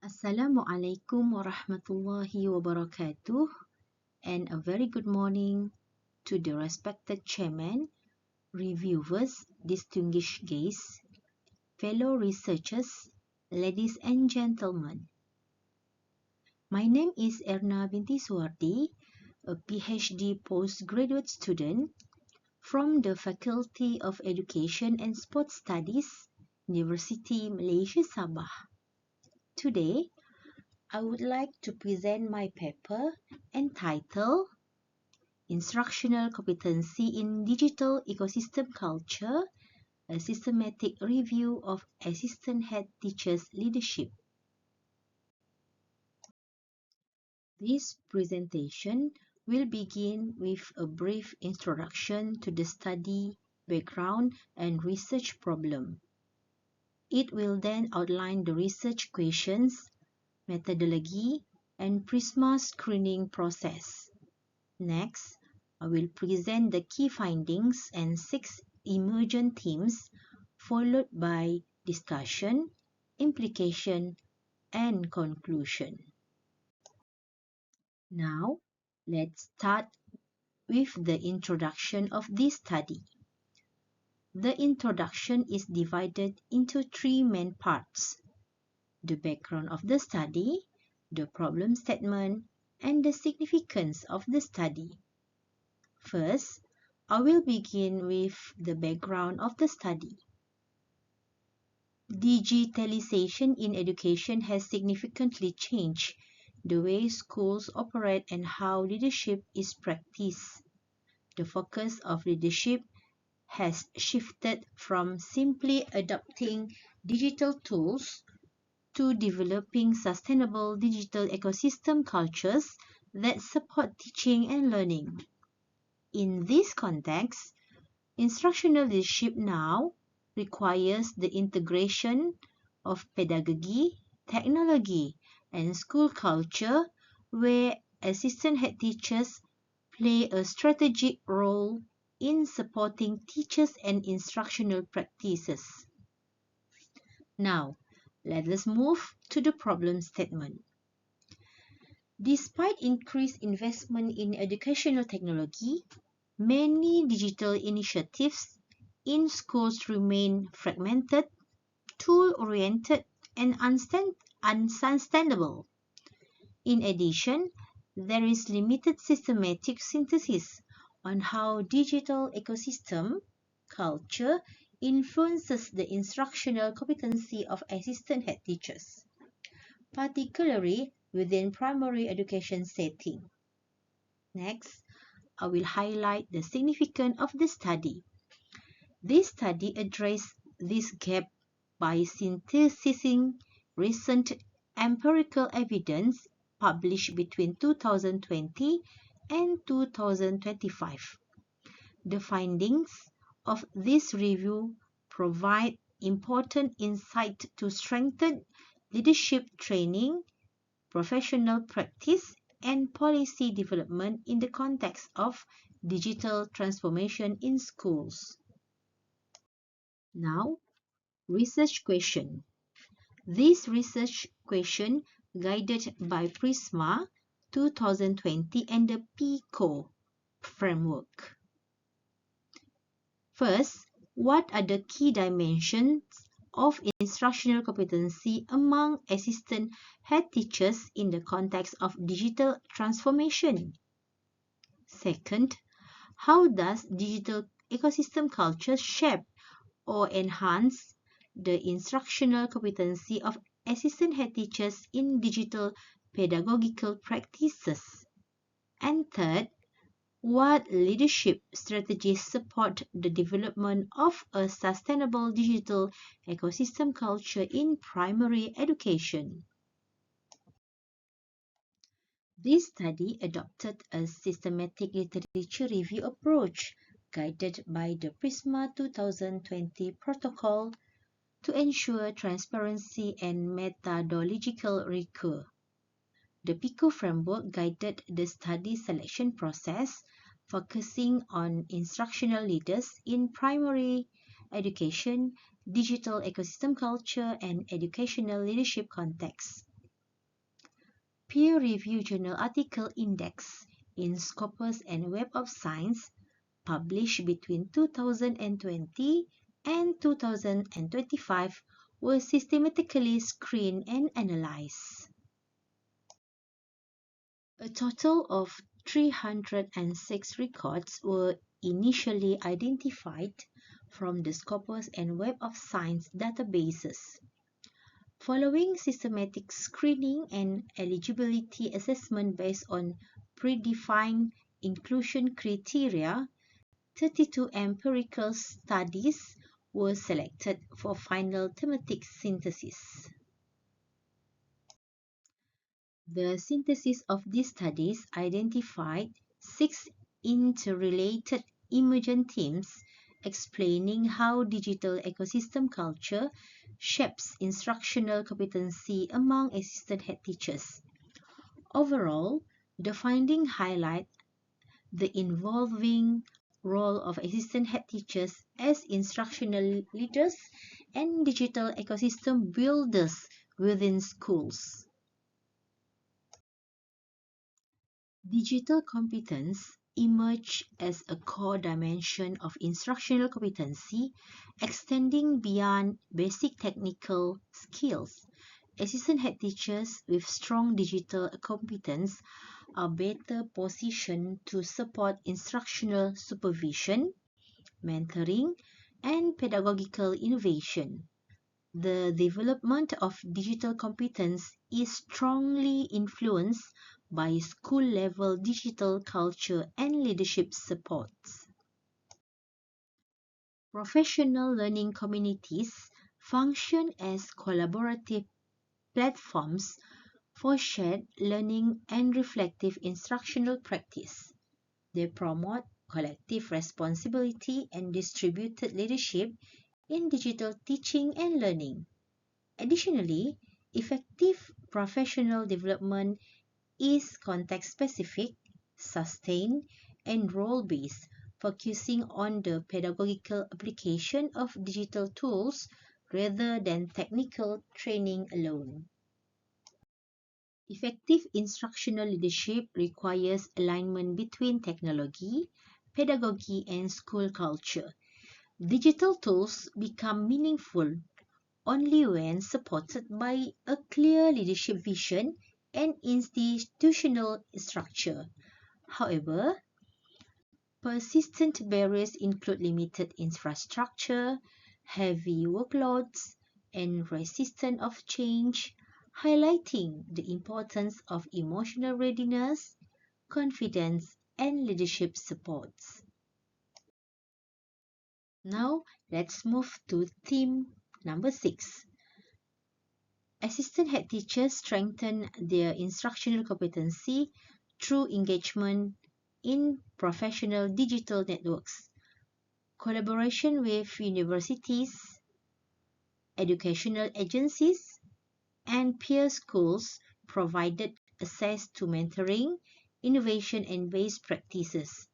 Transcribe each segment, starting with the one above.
Assalamualaikum warahmatullahi wabarakatuh, and a very good morning to the respected chairman, reviewers, distinguished guests, fellow researchers, ladies and gentlemen. My name is Erna Suwardi, a PhD postgraduate student from the Faculty of Education and Sports Studies, University Malaysia Sabah. Today, I would like to present my paper entitled Instructional Competency in Digital Ecosystem Culture, a Systematic Review of Assistant Head Teachers' Leadership. This presentation will begin with a brief introduction to the study, background, and research problem. It will then outline the research questions, methodology, and PRISMA screening process. Next, I will present the key findings and 6 emergent themes, followed by discussion, implication, and conclusion. Now, let's start with the introduction of this study. The introduction is divided into 3 main parts: the background of the study, the problem statement, and the significance of the study. First, I will begin with the background of the study. Digitalization in education has significantly changed the way schools operate and how leadership is practiced. The focus of leadership has shifted from simply adopting digital tools to developing sustainable digital ecosystem cultures that support teaching and learning. In this context, instructional leadership now requires the integration of pedagogy, technology, and school culture, where assistant head teachers play a strategic role in supporting teachers and instructional practices. Now, let us move to the problem statement. Despite increased investment in educational technology, many digital initiatives in schools remain fragmented, tool-oriented, and unsustainable. In addition, there is limited systematic synthesis on how digital ecosystem culture influences the instructional competency of assistant head teachers, particularly within primary education setting. Next, I will highlight the significance of the study. This study addressed this gap by synthesizing recent empirical evidence published between 2020 and 2025. The findings of this review provide important insight to strengthen leadership training, professional practice, and policy development in the context of digital transformation in schools. Now, research question. This research question guided by PRISMA 2020 and the PICO framework. First, what are the key dimensions of instructional competency among assistant head teachers in the context of digital transformation? Second, how does digital ecosystem culture shape or enhance the instructional competency of assistant head teachers in digital pedagogical practices? And third, what leadership strategies support the development of a sustainable digital ecosystem culture in primary education? This study adopted a systematic literature review approach guided by the PRISMA 2020 protocol to ensure transparency and methodological rigor. The PICO framework guided the study selection process, focusing on instructional leaders in primary education, digital ecosystem culture, and educational leadership contexts. peer-reviewed journal article index in Scopus and Web of Science published between 2020 and 2025 were systematically screened and analyzed. A total of 306 records were initially identified from the Scopus and Web of Science databases. Following systematic screening and eligibility assessment based on predefined inclusion criteria, 32 empirical studies were selected for final thematic synthesis. The synthesis of these studies identified 6 interrelated emergent themes explaining how digital ecosystem culture shapes instructional competency among assistant head teachers. Overall, the findings highlight the evolving role of assistant head teachers as instructional leaders and digital ecosystem builders within schools. Digital competence emerged as a core dimension of instructional competency, extending beyond basic technical skills. Assistant head teachers with strong digital competence are better positioned to support instructional supervision, mentoring, and pedagogical innovation. The development of digital competence is strongly influenced by school-level digital culture and leadership supports. Professional learning communities function as collaborative platforms for shared learning and reflective instructional practice. They promote collective responsibility and distributed leadership in digital teaching and learning. Additionally, effective professional development is context-specific, sustained, and role-based, focusing on the pedagogical application of digital tools rather than technical training alone. Effective instructional leadership requires alignment between technology, pedagogy, and school culture. Digital tools become meaningful only when supported by a clear leadership vision and institutional structure. However, persistent barriers include limited infrastructure, heavy workloads, and resistance of change, highlighting the importance of emotional readiness, confidence, and leadership supports. Now, let's move to theme number 6. Assistant head teachers strengthen their instructional competency through engagement in professional digital networks, collaboration with universities, educational agencies, and peer schools provided access to mentoring, innovation, and best practices.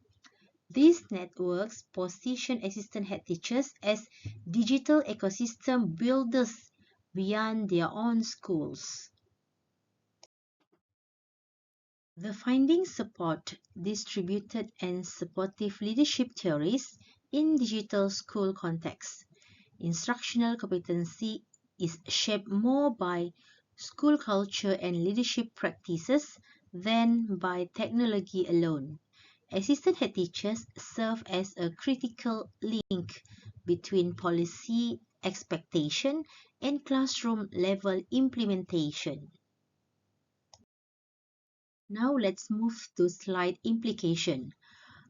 These networks position assistant head teachers as digital ecosystem builders beyond their own schools. The findings support distributed and supportive leadership theories in digital school contexts. Instructional competency is shaped more by school culture and leadership practices than by technology alone. Assistant head teachers serve as a critical link between policy expectation and classroom level implementation. Now let's move to slide implication.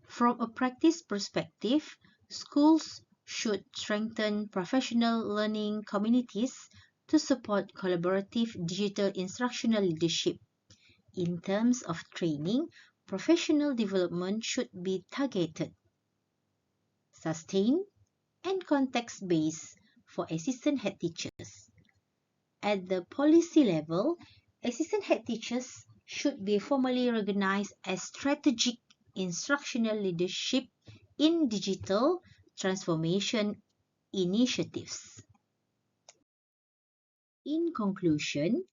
From a practice perspective, schools should strengthen professional learning communities to support collaborative digital instructional leadership. In terms of training, professional development should be targeted, sustained, and context-based for assistant head teachers. At the policy level, assistant head teachers should be formally recognized as strategic instructional leadership in digital transformation initiatives. In conclusion,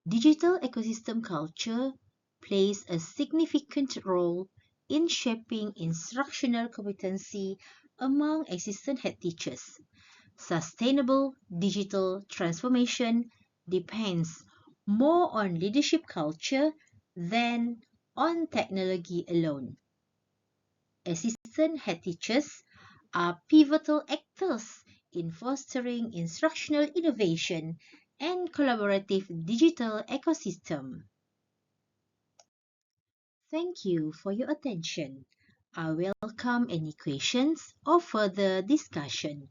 Digital ecosystem culture plays a significant role in shaping instructional competency among existing head teachers. Sustainable digital transformation depends more on leadership culture than on technology alone. Assistant head teachers are pivotal actors in fostering instructional innovation and collaborative digital ecosystem. Thank you for your attention. I welcome any questions or further discussion.